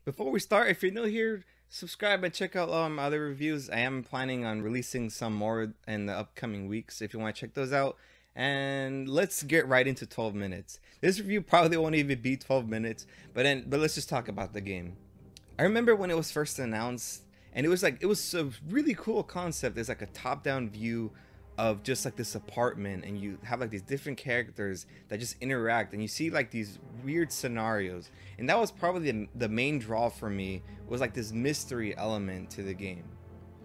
Before we start, if you're new here, subscribe and check out my other reviews. I am planning on releasing some more in the upcoming weeks if you want to check those out. And let's get right into 12 minutes. This review probably won't even be 12 minutes, but let's just talk about the game. I remember when it was first announced, and it was a really cool concept. It's like a top-down view of just like this apartment, and you have like these different characters that just interact, and you see like these weird scenarios. And that was probably the main draw for me, was like this mystery element to the game.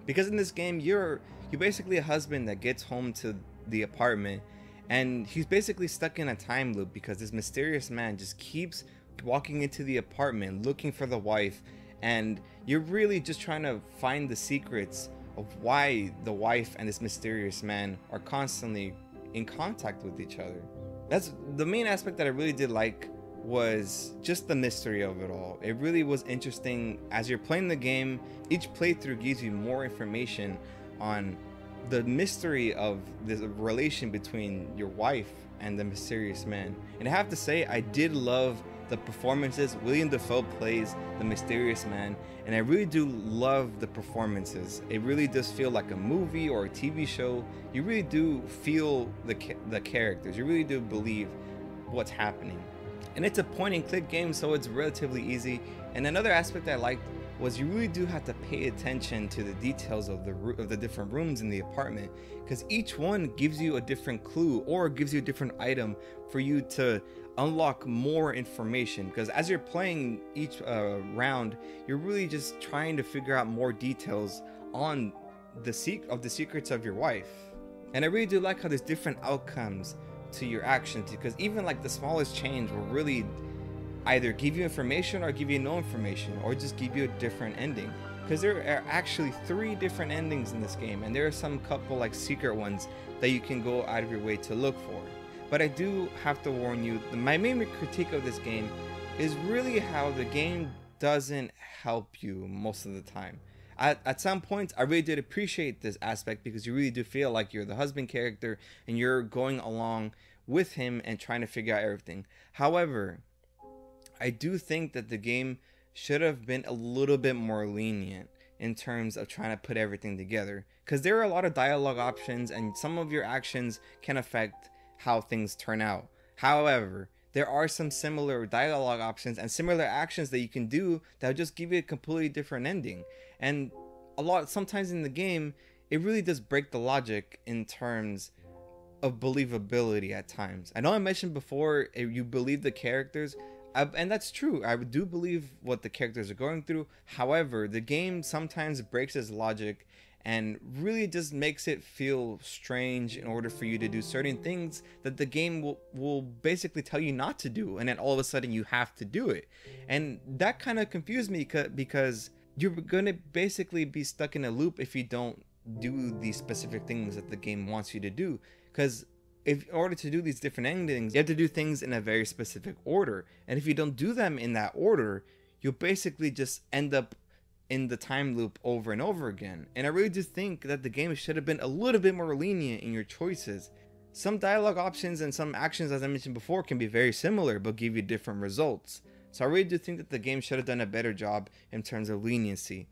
Because in this game, you're basically a husband that gets home to the apartment, and he's basically stuck in a time loop because this mysterious man just keeps walking into the apartment looking for the wife, and you're really just trying to find the secrets of why the wife and this mysterious man are constantly in contact with each other. That's the main aspect that I really did like, was just the mystery of it all. It really was interesting. As you're playing the game, each playthrough gives you more information on the mystery of this relation between your wife and the mysterious man. And I have to say, I did love the performances. William Dafoe plays the mysterious man, and I really do love the performances. It really does feel like a movie or a TV show. You really do feel the characters. You really do believe what's happening. And it's a point and click game, so it's relatively easy. And another aspect I liked was you really do have to pay attention to the details of the different rooms in the apartment, because each one gives you a different clue or gives you a different item for you to unlock more information. Because as you're playing each round, you're really just trying to figure out more details on the secrets of your wife. And I really do like how there's different outcomes to your actions, because even like the smallest change will really either give you information or give you no information, or just give you a different ending. Because there are actually 3 different endings in this game, and there are some couple like secret ones that you can go out of your way to look for. But I do have to warn you, my main critique of this game is really how the game doesn't help you most of the time. At some points, I really did appreciate this aspect, because you really do feel like you're the husband character and you're going along with him and trying to figure out everything. However, I do think that the game should have been a little bit more lenient in terms of trying to put everything together, because there are a lot of dialogue options and some of your actions can affect how things turn out. However, there are some similar dialogue options and similar actions that you can do that will just give you a completely different ending. And sometimes in the game, it really does break the logic in terms of believability at times. I know I mentioned before, you believe the characters, and that's true. I do believe what the characters are going through. However, the game sometimes breaks its logic and really just makes it feel strange in order for you to do certain things that the game will basically tell you not to do, and then all of a sudden you have to do it. And that kind of confused me, because you're gonna basically be stuck in a loop if you don't do these specific things that the game wants you to do. Because in order to do these different endings, you have to do things in a very specific order, and if you don't do them in that order, you'll basically just end up in the time loop over and over again. And I really do think that the game should have been a little bit more lenient in your choices. Some dialogue options and some actions, as I mentioned before, can be very similar but give you different results. So I really do think that the game should have done a better job in terms of leniency.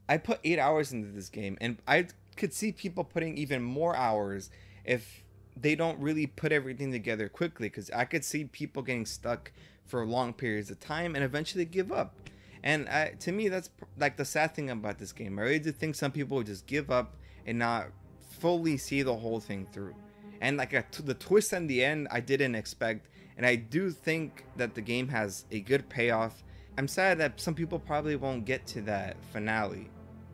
I put 8 hours into this game, and I could see people putting even more hours if they don't really put everything together quickly, because I could see people getting stuck for long periods of time and eventually give up. And to me, that's like the sad thing about this game. I really do think some people would just give up and not fully see the whole thing through. And like the twist in the end, I didn't expect. And I do think that the game has a good payoff. I'm sad that some people probably won't get to that finale.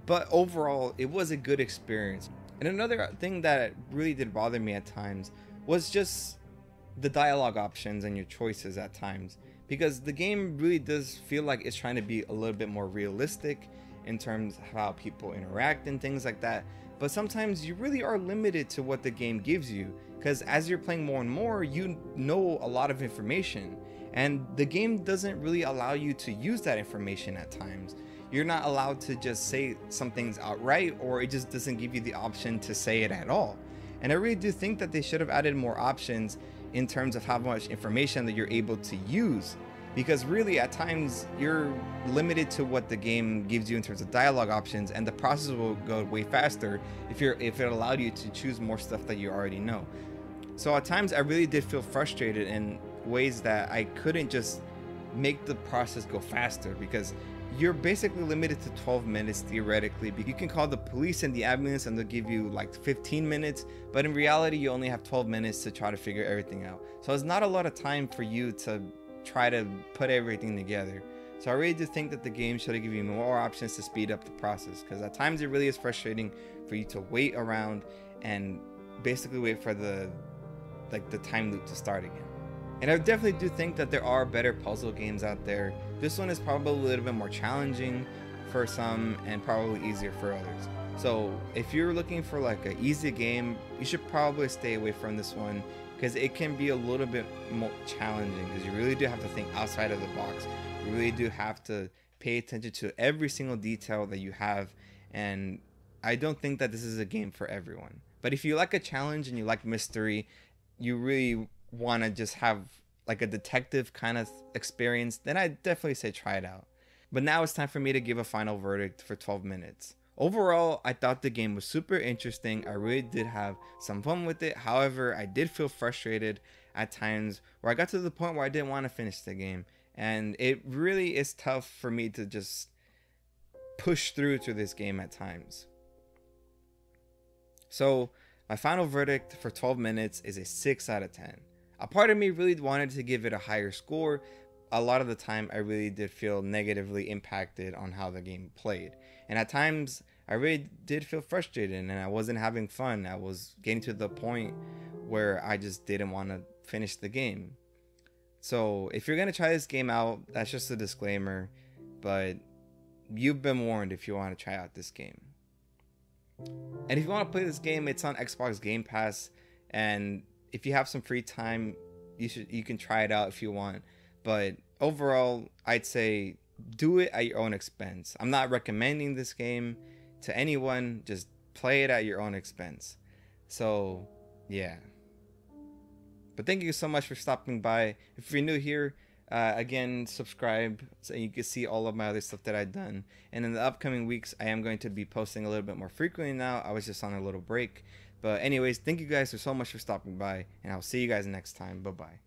But overall, it was a good experience. And another thing that really did bother me at times was just the dialogue options and your choices at times, because the game really does feel like it's trying to be a little bit more realistic in terms of how people interact and things like that. But sometimes you really are limited to what the game gives you, because as you're playing more and more, you know a lot of information, and the game doesn't really allow you to use that information at times. You're not allowed to just say some things outright, or it just doesn't give you the option to say it at all. And I really do think that they should have added more options in terms of how much information that you're able to use. because really at times you're limited to what the game gives you in terms of dialogue options, and the process will go way faster if it allowed you to choose more stuff that you already know. So at times I really did feel frustrated in ways that I couldn't just make the process go faster, because you're basically limited to 12 minutes theoretically. You can call the police and the ambulance and they'll give you like 15 minutes, but in reality you only have 12 minutes to try to figure everything out. So it's not a lot of time for you to try to put everything together. So I really do think that the game should have given you more options to speed up the process, because at times it really is frustrating for you to wait around and basically wait for the time loop to start again. And I definitely do think that there are better puzzle games out there. This one is probably a little bit more challenging for some and probably easier for others. So if you're looking for like an easy game, you should probably stay away from this one, because it can be a little bit more challenging, because you really do have to think outside of the box. You really do have to pay attention to every single detail that you have, and I don't think that this is a game for everyone. But if you like a challenge and you like mystery, you really want to just have like a detective kind of experience, then I definitely say try it out. But now it's time for me to give a final verdict for 12 minutes. Overall, I thought the game was super interesting. I really did have some fun with it. However, I did feel frustrated at times where I got to the point where I didn't want to finish the game. And it really is tough for me to just push through to this game at times. So my final verdict for 12 minutes is a 6 out of 10. A part of me really wanted to give it a higher score. A lot of the time I really did feel negatively impacted on how the game played. And at times I really did feel frustrated and I wasn't having fun. I was getting to the point where I just didn't want to finish the game. So if you're going to try this game out, that's just a disclaimer. But you've been warned if you want to try out this game. And if you want to play this game, it's on Xbox Game Pass, and if you have some free time, you can try it out if you want. But overall, I'd say do it at your own expense. I'm not recommending this game to anyone, just play it at your own expense. So yeah, but thank you so much for stopping by. If you're new here, again, subscribe so you can see all of my other stuff that I've done. And in the upcoming weeks, I am going to be posting a little bit more frequently now. I was just on a little break. But anyways, thank you guys so much for stopping by, and I'll see you guys next time. Bye-bye.